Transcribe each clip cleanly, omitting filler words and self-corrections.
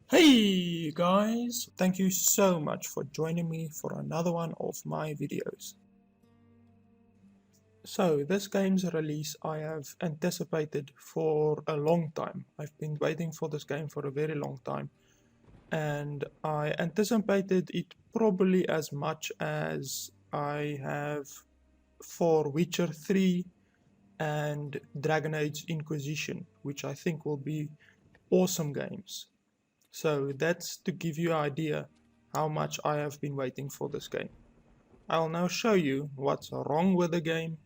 Hey guys, thank you so much for joining me for another one of my videos. So this game's release I have anticipated for a long time. I've been waiting for this game for a very long time, and I anticipated it probably as much as I have for Witcher 3 and Dragon Age Inquisition, which I think will be awesome games. So that's to give you an idea how much I have been waiting for this game. I'll now show you what's wrong with the game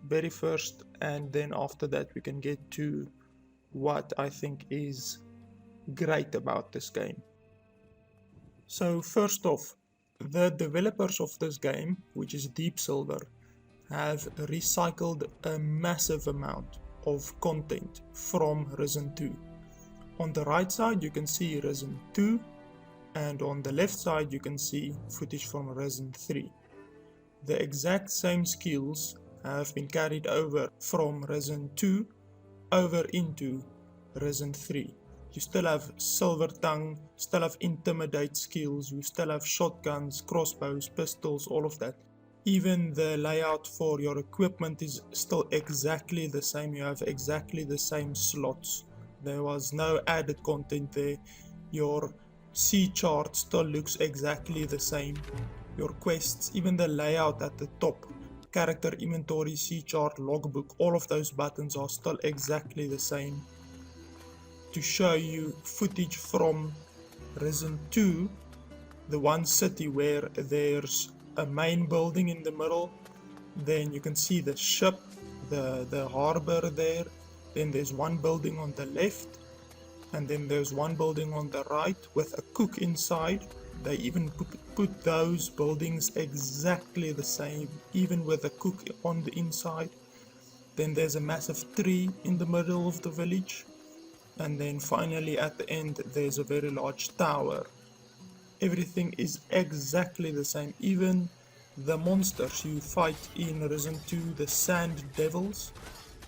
very first, and then after that we can get to what I think is great about this game. So first off, the developers of this game, which is Deep Silver, have recycled a massive amount of content from Risen 2. On the right side you can see Risen 2, and on the left side you can see footage from Risen 3. The exact same skills have been carried over from Risen 2 over into Risen 3. You still have Silver Tongue, still have Intimidate skills, you still have shotguns, crossbows, pistols, all of that. Even the layout for your equipment is still exactly the same, you have exactly the same slots. There was no added content there. Your C chart still looks exactly the same. Your quests, even the layout at the top, character inventory, C chart, logbook, all of those buttons are still exactly the same. To show you footage from Risen 2, the one city where there's a main building in the middle, then you can see the ship, the harbor there, then there's one building on the left, and then there's one building on the right with a cook inside. They even put those buildings exactly the same, even with a cook on the inside. Then there's a massive tree in the middle of the village, and then finally at the end there's a very large tower. Everything is exactly the same, even the monsters you fight in Risen 2, the sand devils.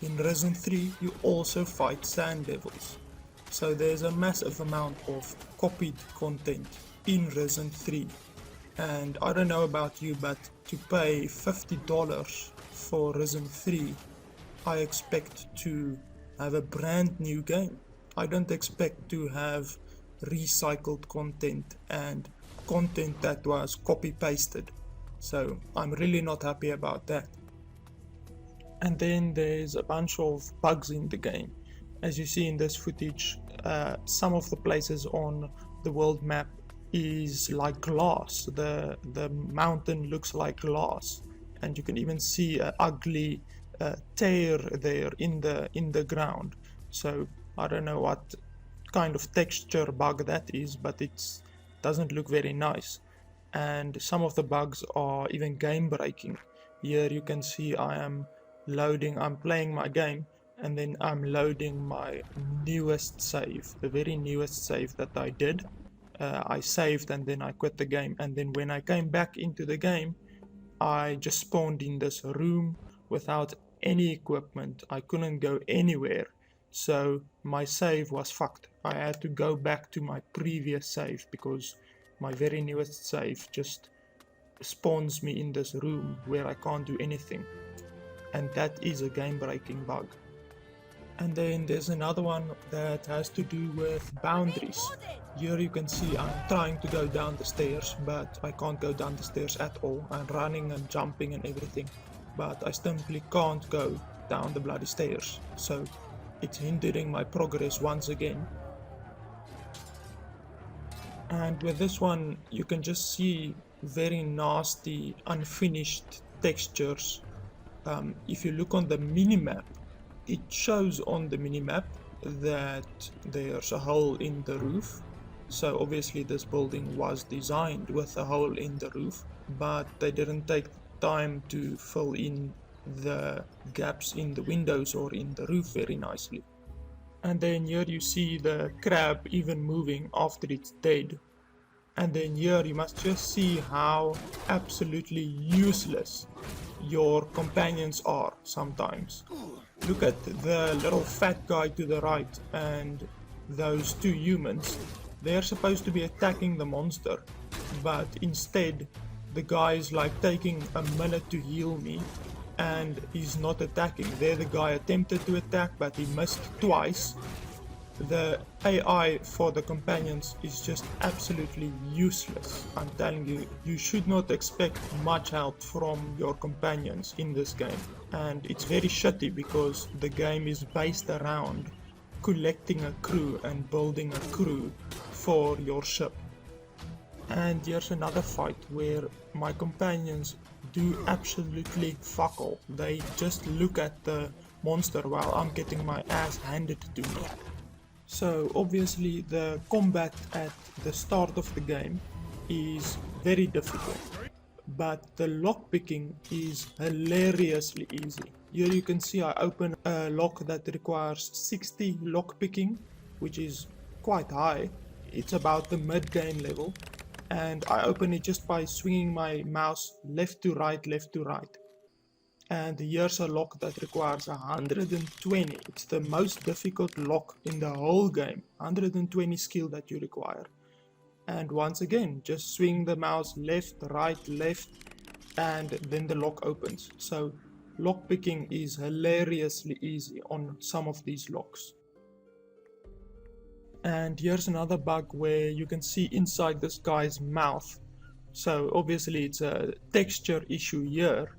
In Risen 3 you also fight sand devils. So there's a massive amount of copied content in Risen 3. And I don't know about you, but to pay $50 for Risen 3, I expect to have a brand new game. I don't expect to have recycled content and content that was copy pasted. So I'm really not happy about that. And then there's a bunch of bugs in the game. As you see in this footage, some of the places on the world map is like glass. The mountain looks like glass, and you can even see an ugly tear there in the ground. So I don't know what kind of texture bug that is, but it doesn't look very nice. And some of the bugs are even game breaking. Here you can see I'm playing my game, and then I'm loading my newest save, the very newest save that I did. I saved and then I quit the game, and then when I came back into the game, I just spawned in this room without any equipment. I couldn't go anywhere, so my save was fucked. I had to go back to my previous save because my very newest save just spawns me in this room where I can't do anything, and that is a game-breaking bug. And then there's another one that has to do with boundaries. Here you can see I'm trying to go down the stairs, but I can't go down the stairs at all. I'm running and jumping and everything, but I simply can't go down the bloody stairs. So it's hindering my progress once again. And with this one you can just see very nasty unfinished textures. If you look on the minimap, it shows on the minimap that there's a hole in the roof. So obviously this building was designed with a hole in the roof, but they didn't take time to fill in the gaps in the windows or in the roof very nicely. And then here you see the crab even moving after it's dead. And then here you must just see how absolutely useless your companions are sometimes. Look at the little fat guy to the right and those two humans. they're supposed to be attacking the monster, but instead the guy is like taking a minute to heal me and he's not attacking. There the guy attempted to attack but he missed twice. The AI for the companions is just absolutely useless. I'm telling you, you should not expect much help from your companions in this game. And it's very shitty because the game is based around collecting a crew and building a crew for your ship. And here's another fight where my companions do absolutely fuck all. They just look at the monster while I'm getting my ass handed to me. So obviously the combat at the start of the game is very difficult, but the lockpicking is hilariously easy. Here you can see I open a lock that requires 60 lockpicking, which is quite high. It's about the mid-game level, and I open it just by swinging my mouse left to right, left to right. And here's a lock that requires 120. It's the most difficult lock in the whole game. 120 skill that you require. And once again, just swing the mouse left, right, left, and then the lock opens. So lock picking is hilariously easy on some of these locks. And here's another bug where you can see inside this guy's mouth. So obviously it's a texture issue here.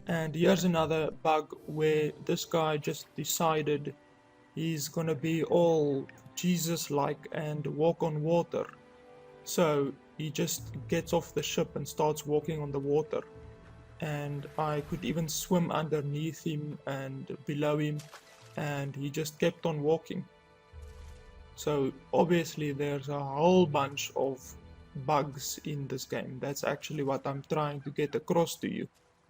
And here's another bug where this guy just decided he's gonna be all Jesus-like and walk on water. So he just gets off the ship and starts walking on the water. And I could even swim underneath him and below him, and he just kept on walking. So obviously there's a whole bunch of bugs in this game. That's actually what I'm trying to get across to you.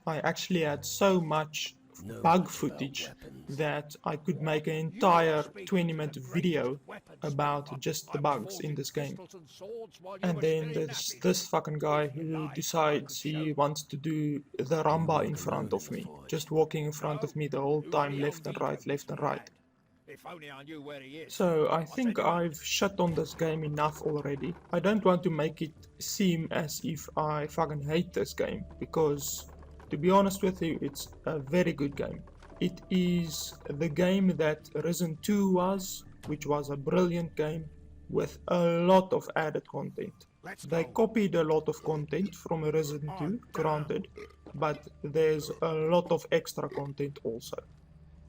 I actually had so much bug footage that I could make an entire 20-minute video about just the bugs in this game. And then there's this fucking guy who decides he wants to do the Ramba in front of me, just walking in front of me the whole time, left and right, left and right. So I think I've shut on this game enough already. I don't want to make it seem as if I fucking hate this game, because to be honest with you, it's a very good game. It is the game that Risen 2 was, which was a brilliant game with a lot of added content. They copied a lot of content from Risen 2, granted, but there's a lot of extra content also.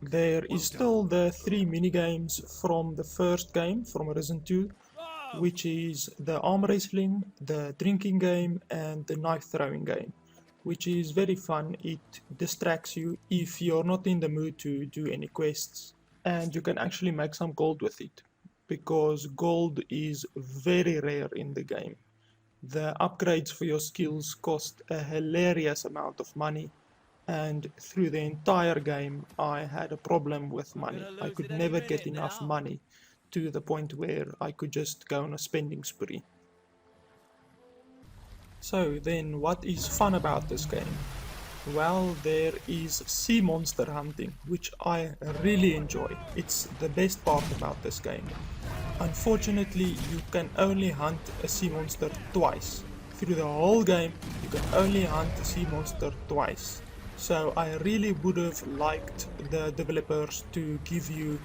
There is still the 3 minigames from the first game, from Risen 2, which is the arm wrestling, the drinking game, and the knife throwing game, which is very fun. It distracts you if you're not in the mood to do any quests, and you can actually make some gold with it, because gold is very rare in the game. The upgrades for your skills cost a hilarious amount of money, and through the entire game I had a problem with money. I could never get enough money to the point where I could just go on a spending spree. So then, what is fun about this game? Well, there is sea monster hunting, which I really enjoy. It's the best part about this game. Unfortunately, you can only hunt a sea monster twice. Through the whole game, you can only hunt a sea monster twice. So I really would have liked the developers to give you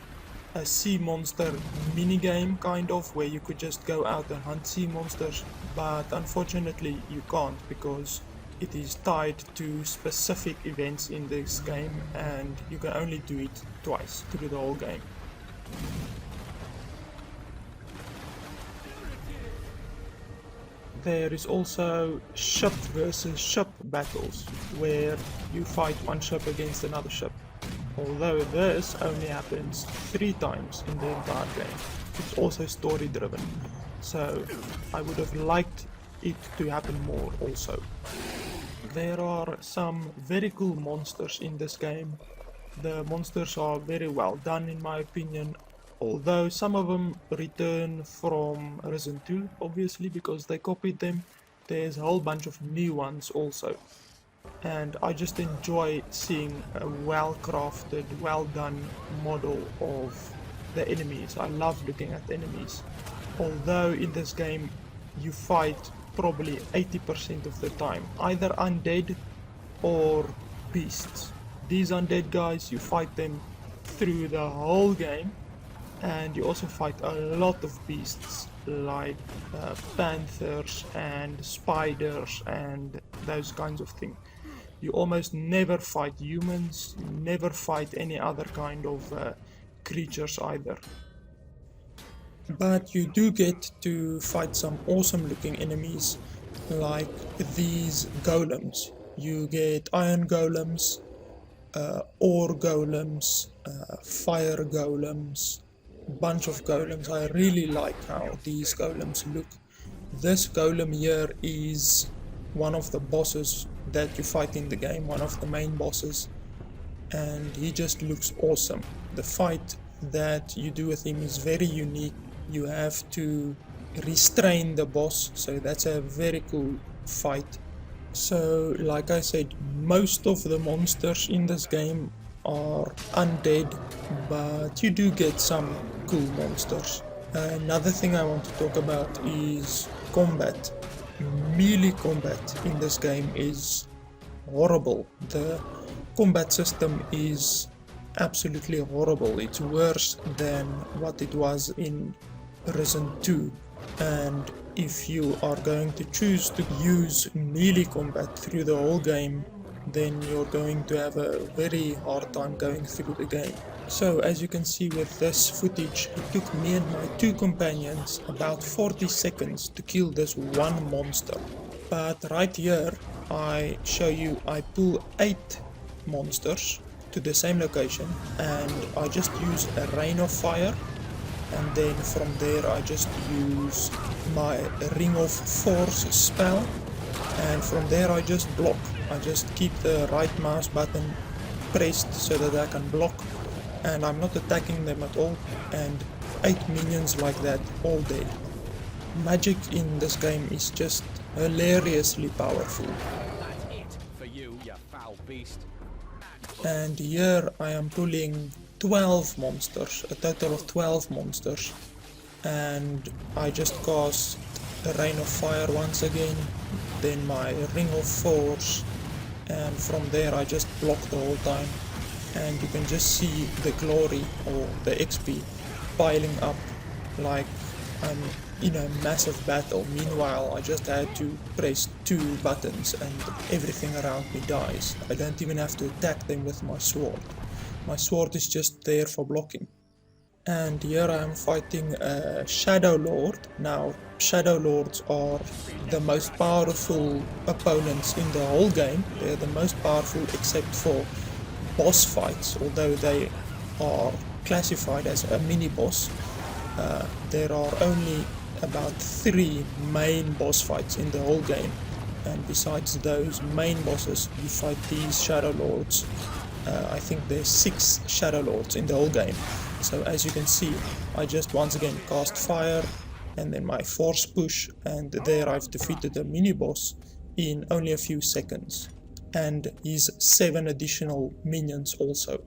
a sea monster minigame, kind of, where you could just go out and hunt sea monsters, but unfortunately you can't, because it is tied to specific events in this game and you can only do it twice through the whole game. There is also ship versus ship battles, where you fight one ship against another ship. Although this only happens 3 times in the entire game. It's also story driven, so I would have liked it to happen more also. There are some very cool monsters in this game. The monsters are very well done in my opinion, although some of them return from Risen 2, obviously, because they copied them. There's a whole bunch of new ones also. And I just enjoy seeing a well-crafted, well-done model of the enemies. I love looking at the enemies. Although in this game you fight probably 80% of the time either undead or beasts. These undead guys, you fight them through the whole game, and you also fight a lot of beasts like panthers and spiders and those kinds of things. You almost never fight humans, never fight any other kind of creatures either. But you do get to fight some awesome looking enemies like these golems. You get iron golems, ore golems, fire golems, bunch of golems. I really like how these golems look. This golem here is one of the bosses that you fight in the game, one of the main bosses, and he just looks awesome. The fight that you do with him is very unique. You have to restrain the boss, so that's a very cool fight. So, like I said, most of the monsters in this game are undead, but you do get some cool monsters. Another thing I want to talk about is combat. Melee combat in this game is horrible. The combat system is absolutely horrible. It's worse than what it was in Risen 2, and if you are going to choose to use melee combat through the whole game, then you're going to have a very hard time going through the game. So as you can see with this footage, it took me and my two companions about 40 seconds to kill this one monster. But right here I show you I pull 8 monsters to the same location, and I just use a rain of fire, and then from there I just use my Ring of Force spell, and from there I just block. I just keep the right mouse button pressed so that I can block, and I'm not attacking them at all, and 8 minions like that, all dead. Magic in this game is just hilariously powerful. That's it for you, you foul beast. And here I am pulling 12 monsters, a total of 12 monsters, and I just cast a Rain of Fire once again, then my Ring of Force, and from there I just block the whole time, and you can just see the glory or the XP piling up like I'm in a massive battle. Meanwhile, I just had to press 2 buttons and everything around me dies. I don't even have to attack them with my sword. My sword is just there for blocking. And here I am fighting a Shadow Lord. Now, Shadow Lords are the most powerful opponents in the whole game. They're the most powerful except for boss fights, although they are classified as a mini-boss. There are only about 3 main boss fights in the whole game, and besides those main bosses, you fight these Shadow Lords. I think there's 6 Shadow Lords in the whole game. So as you can see, I just once again cast fire and then my force push, and there I've defeated a mini boss in only a few seconds, and his 7 additional minions also.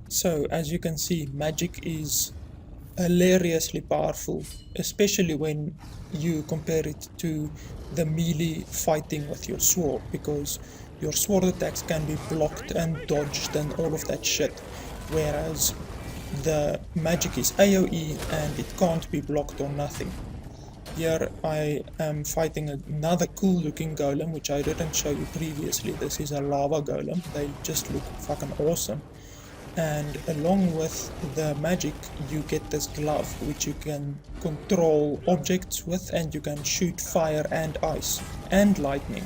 So as you can see, magic is hilariously powerful, especially when you compare it to the melee fighting with your sword, because your sword attacks can be blocked and dodged and all of that shit, whereas the magic is AoE and it can't be blocked or nothing. Here I am fighting another cool looking golem, which I didn't show you previously. This is a lava golem. They just look fucking awesome. And along with the magic, you get this glove, which you can control objects with, and you can shoot fire and ice and lightning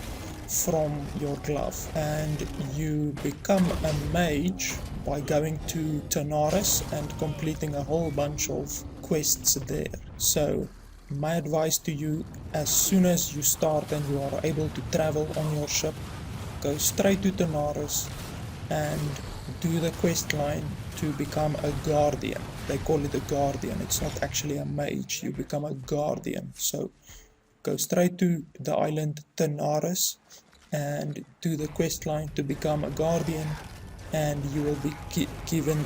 from your glove. And you become a mage by going to Tanaris and completing a whole bunch of quests there. So my advice to you, as soon as you start and you are able to travel on your ship, go straight to Tanaris and do the quest line to become a guardian. They call it a guardian, it's not actually a mage, you become a guardian. So go straight to the island Tanaris and do the quest line to become a guardian, and you will be given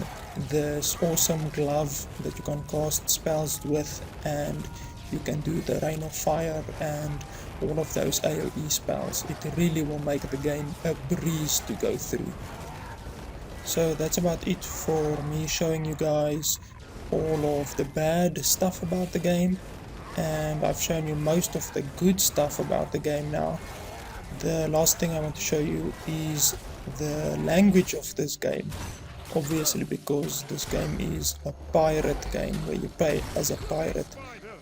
this awesome glove that you can cast spells with, and you can do the Rain of Fire and all of those AoE spells. It really will make the game a breeze to go through. So that's about it for me showing you guys all of the bad stuff about the game, and I've shown you most of the good stuff about the game now. The last thing I want to show you is the language of this game, obviously because this game is a pirate game where you play as a pirate.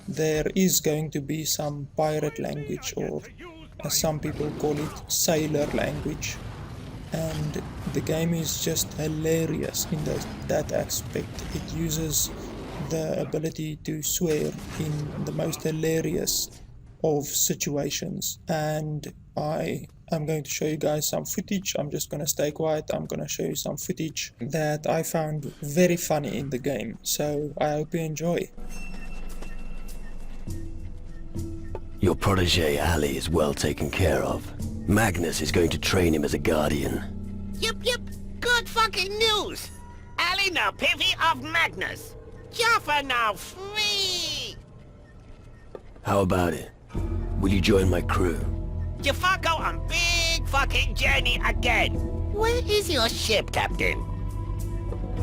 There is going to be some pirate language, or as some people call it, sailor language, and the game is just hilarious in that aspect. It uses the ability to swear in the most hilarious of situations, and I am going to show you guys some footage. I'm just going to stay quiet. I'm going to show you some footage that I found very funny in the game, so I hope you enjoy. Your protege Ali is well taken care of. Magnus is going to train him as a guardian. Yep, good fucking news! Ali now Pivy of Magnus. Jaffa now free! How about it? Will you join my crew? Jaffa go on big fucking journey again. Where is your ship, Captain?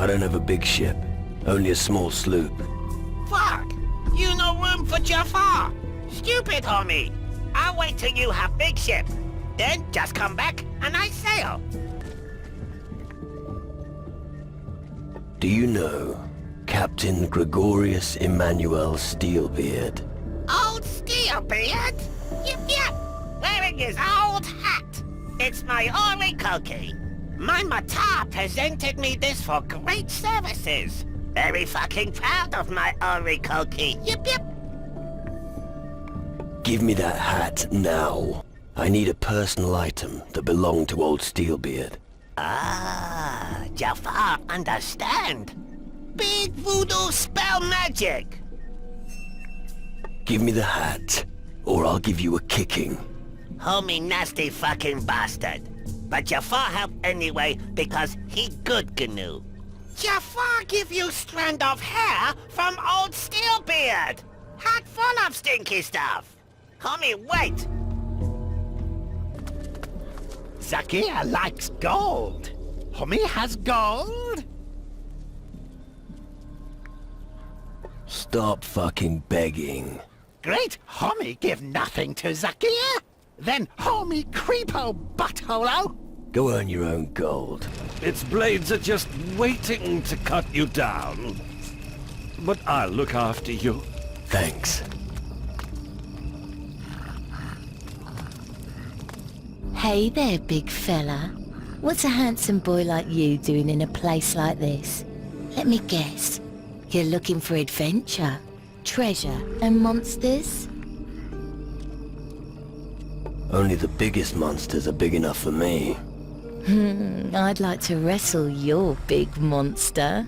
I don't have a big ship, only a small sloop. Fuck! You no room for Jaffa! Stupid, homie! I'll wait till you have big ship. Then just come back and I sail. Do you know Captain Gregorius Emmanuel Steelbeard? Old Steelbeard? Yep. Wearing his old hat. It's my orikoki. My Matar presented me this for great services. Very fucking proud of my orikoki. Yep. Give me that hat now. I need a personal item that belonged to old Steelbeard. Ah, Jafar understand. Big voodoo spell magic. Give me the hat, or I'll give you a kicking. Homie nasty fucking bastard. But Jafar help anyway because he good GNU. Jafar give you strand of hair from old Steelbeard. Hat full of stinky stuff. Homie, wait. Zakia likes gold. Homie has gold? Stop fucking begging. Great homie give nothing to Zakia. Then homie creepo buttholo. Go earn your own gold. Its blades are just waiting to cut you down. But I'll look after you. Thanks. Hey there, big fella. What's a handsome boy like you doing in a place like this? Let me guess. You're looking for adventure, treasure, and monsters? Only the biggest monsters are big enough for me. I'd like to wrestle your big monster.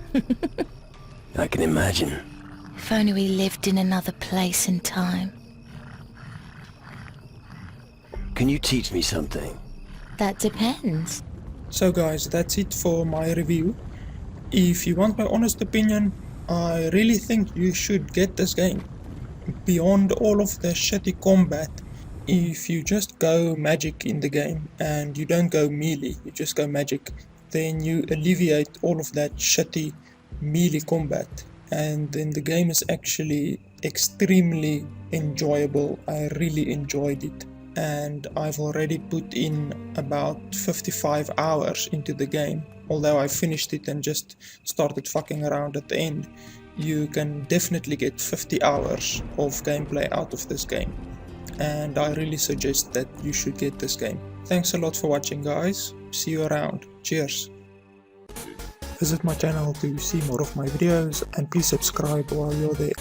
I can imagine. If only we lived in another place and time. Can you teach me something? That depends. So guys, that's it for my review. If you want my honest opinion, I really think you should get this game. Beyond all of the shitty combat, if you just go magic in the game and you don't go melee, you just go magic, then you alleviate all of that shitty melee combat, and then the game is actually extremely enjoyable. I really enjoyed it, and I've already put in about 55 hours into the game. Although I finished it and just started fucking around at the end, you can definitely get 50 hours of gameplay out of this game, and I really suggest that you should get this game. Thanks a lot for watching, guys. See you around. Cheers. Visit my channel to see more of my videos, and please subscribe while you're there.